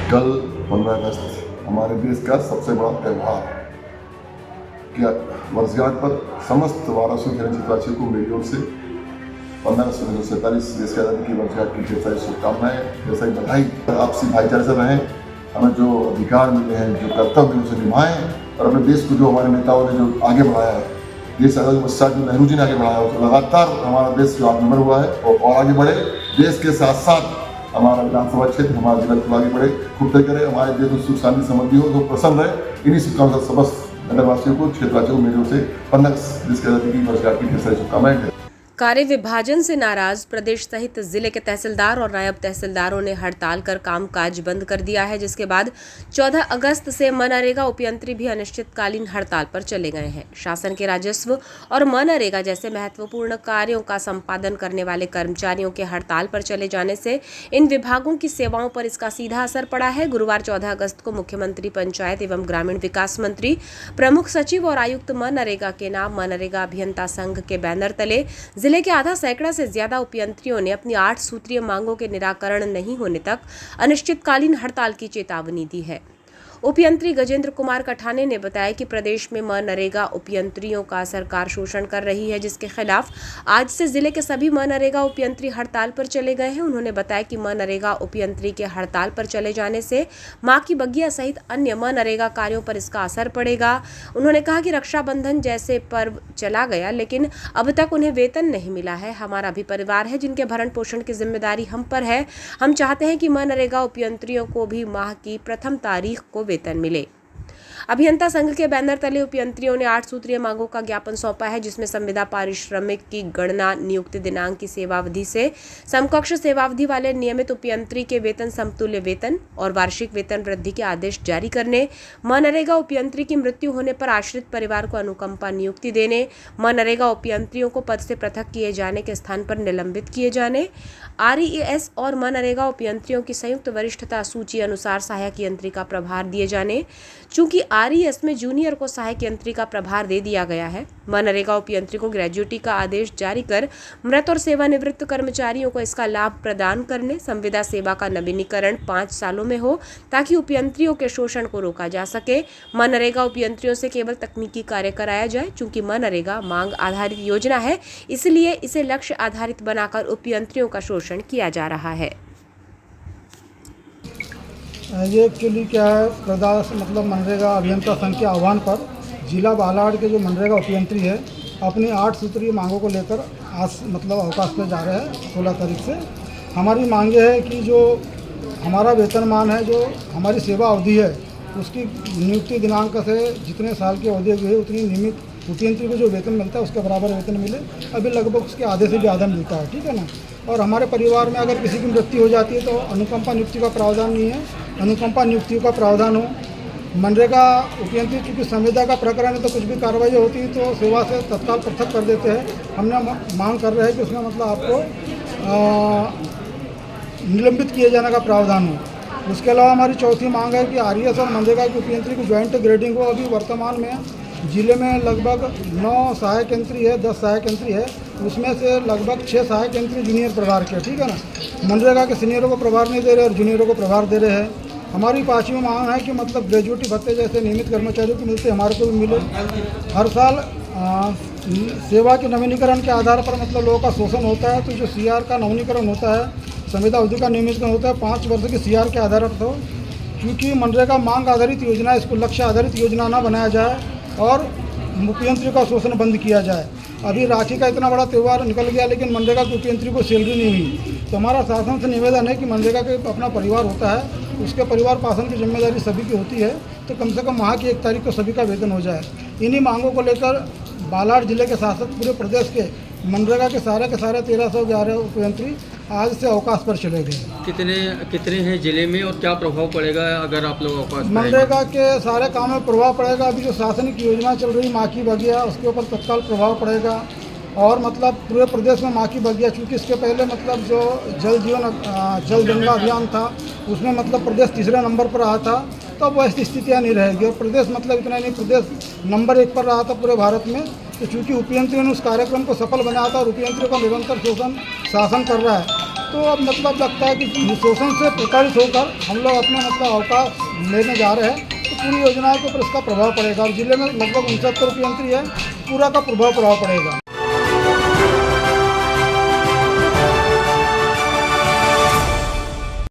कल 15 अगस्त हमारे देश का सबसे बड़ा त्यौहार के वर्षगांठ पर समस्त 1200 क्षेत्रवासियों को मेरी ओर से 15 अगस्त 1947 देश की आज़ादी की वर्षगांठ की ढेर सारी शुभकामनाएं, ढेर सारी बधाई। आपसी भाईचारे से रहें, हमें जो अधिकार मिले हैं, जो कर्तव्य मिले उसे निभाएं और अपने देश को जो हमारे नेताओं ने जो आगे बढ़ाया है, देश आज़ादी में जो नेहरू जी ने आगे बढ़ाया है, उसको लगातार हमारा देश जो आत्मनिर्भर हुआ है और आगे बढ़े। देश के साथ साथ हमारा विधानसभा क्षेत्र, हमारा जिला आगे बढ़े, खूब तय करे, हमारे देश में सुख शांति समृद्धि हो, तो प्रसन्न रहे। इन्हीं शुभकामनाओं से समस्त नगरवासियों को, क्षेत्रवासियों को मेरी ओर से 15 अगस्त देश की आज़ादी की वर्षगांठ की ढेर सारी शुभकामनाएं। कार्य विभाजन से नाराज प्रदेश सहित जिले के तहसीलदार और नायब तहसीलदारों ने हड़ताल कर कामकाज बंद कर दिया है, जिसके बाद 14 अगस्त से मनरेगा उपयंत्री भी अनिश्चितकालीन हड़ताल पर चले गए हैं। शासन के राजस्व और मनरेगा जैसे महत्वपूर्ण कार्यों का संपादन करने वाले कर्मचारियों के हड़ताल पर चले जाने से इन विभागों की सेवाओं पर इसका सीधा असर पड़ा है। गुरुवार 14 अगस्त को मुख्यमंत्री, पंचायत एवं ग्रामीण विकास मंत्री, प्रमुख सचिव और आयुक्त मनरेगा के नाम मनरेगा अभियंता संघ के बैनर तले जिले के आधा सैकड़ा से ज्यादा उपयंत्रियों ने अपनी 8 सूत्रीय मांगों के निराकरण नहीं होने तक अनिश्चितकालीन हड़ताल की चेतावनी दी है। उपयंत्री गजेंद्र कुमार कठाने ने बताया कि प्रदेश में मनरेगा उपयंत्रियों का सरकार शोषण कर रही है, जिसके खिलाफ आज से जिले के सभी मनरेगा उपयंत्री हड़ताल पर चले गए हैं। उन्होंने बताया कि मनरेगा उपयंत्री के हड़ताल पर चले जाने से मां की बगिया सहित अन्य मनरेगा कार्यों पर इसका असर पड़ेगा। उन्होंने कहा कि रक्षाबंधन जैसे पर्व चला गया, लेकिन अब तक उन्हें वेतन नहीं मिला है। हमारा भी परिवार है जिनके भरण पोषण की जिम्मेदारी हम पर है। हम चाहते हैं कि मनरेगा उपयंत्रियों को भी माह की प्रथम तारीख को वेतन मिले। अभियंता संघ के बैनर तले उपयंत्रियों ने 8 सूत्रीय मांगों का ज्ञापन सौंपा है, जिसमें संविदा पारिश्रमिक की गणना, नियुक्ति दिनांक की सेवावधि से समकक्ष सेवावधि वाले नियमित उपयंत्री के वेतन समतुल्य वेतन और वार्षिक वेतन वृद्धि के आदेश जारी करने, मनरेगा उपयंत्री की मृत्यु होने पर आश्रित परिवार को अनुकंपा नियुक्ति देने, मनरेगा उपयंत्रियों को पद से पृथक किए जाने के स्थान पर निलंबित किए जाने, आरईएस और मनरेगा उपयंत्रियों की संयुक्त वरिष्ठता सूची अनुसार सहायक यंत्री का प्रभार दिए जाने। चूंकि आरईएस में जूनियर को सहायक यंत्री का प्रभार दे दिया गया है, मनरेगा उपयंत्री को ग्रेजुएटी का आदेश जारी कर मृत और सेवानिवृत्त कर्मचारियों को इसका लाभ प्रदान करने, संविदा सेवा का नवीनीकरण 5 सालों में हो ताकि उपयंत्रियों के शोषण को रोका जा सके। मनरेगा उपयंत्रियों से केवल तकनीकी कार्य कराया जाए। चूंकि मनरेगा मांग आधारित योजना है, इसलिए इसे लक्ष्य आधारित बनाकर उपयंत्रियों का शोषण किया जा रहा है। ये एक्चुअली क्या है, प्रदेश मतलब मनरेगा अभियंता संघ के आह्वान पर जिला बालाघाट के जो मनरेगा उपयंत्री है अपनी 8 सूत्रीय मांगों को लेकर आज मतलब अवकाश पे जा रहे हैं 16 तारीख से। हमारी मांगे है कि जो हमारा वेतनमान है, जो हमारी सेवा अवधि है, उसकी नियुक्ति दिनांक से जितने साल की अवधि हुई है उतनी नियमित उपयंत्री को जो वेतन मिलता है उसके बराबर वेतन मिले। अभी लगभग उसके आधे से भी आधा मिलता है, ठीक है ना। और हमारे परिवार में अगर किसी की मृत्यु हो जाती है तो अनुकंपा नियुक्ति का प्रावधान नहीं है, अनुकंपा नियुक्ति का प्रावधान हो। मनरेगा उपयंत्री चूँकि संविदा का प्रकरण है तो कुछ भी कार्रवाई होती है तो सेवा से तत्काल पृथक कर देते हैं। हमने मांग कर रहे हैं कि उसमें मतलब आपको निलंबित किए जाने का प्रावधान हो। उसके अलावा हमारी चौथी मांग है कि आरईएस और मनरेगा की उपयंत्री की ज्वाइंट ग्रेडिंग हो। अभी वर्तमान में जिले में लगभग 9 सहायक यंत्री है, 10 सहायक यंत्री है, उसमें से लगभग 6 सहायक यंत्री जूनियर प्रभार के, ठीक है ना। मनरेगा के सीनियरों को प्रभार नहीं दे रहे और जूनियरों को प्रभार दे रहे हैं। हमारी 5वीं मांग है कि मतलब ग्रेजुएटी भत्ते जैसे नियमित कर्मचारियों को मिलते हमारे को भी मिले। हर साल सेवा के नवीनीकरण के आधार पर मतलब लोगों का शोषण होता है, तो जो सीआर का नवीनीकरण होता है, संविदा अवधि का नियमितकरण होता है 5 वर्ष के सीआर के आधार पर। क्योंकि मनरेगा मांग आधारित योजना है, इसको लक्ष्य आधारित योजना ना बनाया जाए और उपयंत्री का शोषण बंद किया जाए। अभी राखी का इतना बड़ा त्यौहार निकल गया लेकिन मनरेगा के उपयंत्री को सैलरी नहीं हुई, तो हमारा शासन से निवेदन है कि मनरेगा के अपना परिवार होता है, उसके परिवार पालन की जिम्मेदारी सभी की होती है, तो कम से कम माह की 1 तारीख को सभी का वेतन हो जाए। इन्हीं मांगों को लेकर बालाघाट जिले के साथ साथ पूरे प्रदेश के मनरेगा के सारे 1311 उपयंत्री आज से अवकाश पर चले गए। कितने हैं जिले में और क्या प्रभाव पड़ेगा अगर आप लोग अवकाश पर? मनरेगा के सारे काम में प्रभाव पड़ेगा। अभी जो शासनिक योजना चल रही माँ की बगिया, उसके ऊपर तत्काल प्रभाव पड़ेगा। और मतलब पूरे प्रदेश में माँ की बगिया, चूँकि इसके पहले मतलब जो जल गंगा अभियान था उसमें मतलब प्रदेश 3रे नंबर पर रहा था, तो अब वैसी स्थितियाँ नहीं रहेगी। और प्रदेश मतलब इतना नहीं, प्रदेश नंबर 1 पर रहा था पूरे भारत में। तो चूँकि उपयंत्री ने उस कार्यक्रम को सफल बनाया था और उपयंत्री का निरंतर शोषण शासन कर रहा है, तो अब मतलब लगता है कि शोषण से प्रताड़ित होकर हम लोग अपना मतलब अवकाश लेने जा रहे हैं, तो पूरी योजनाओं के ऊपर इसका प्रभाव पड़ेगा और जिले में लगभग 69 उपयंत्री है, पूरा का प्रभाव पड़ेगा।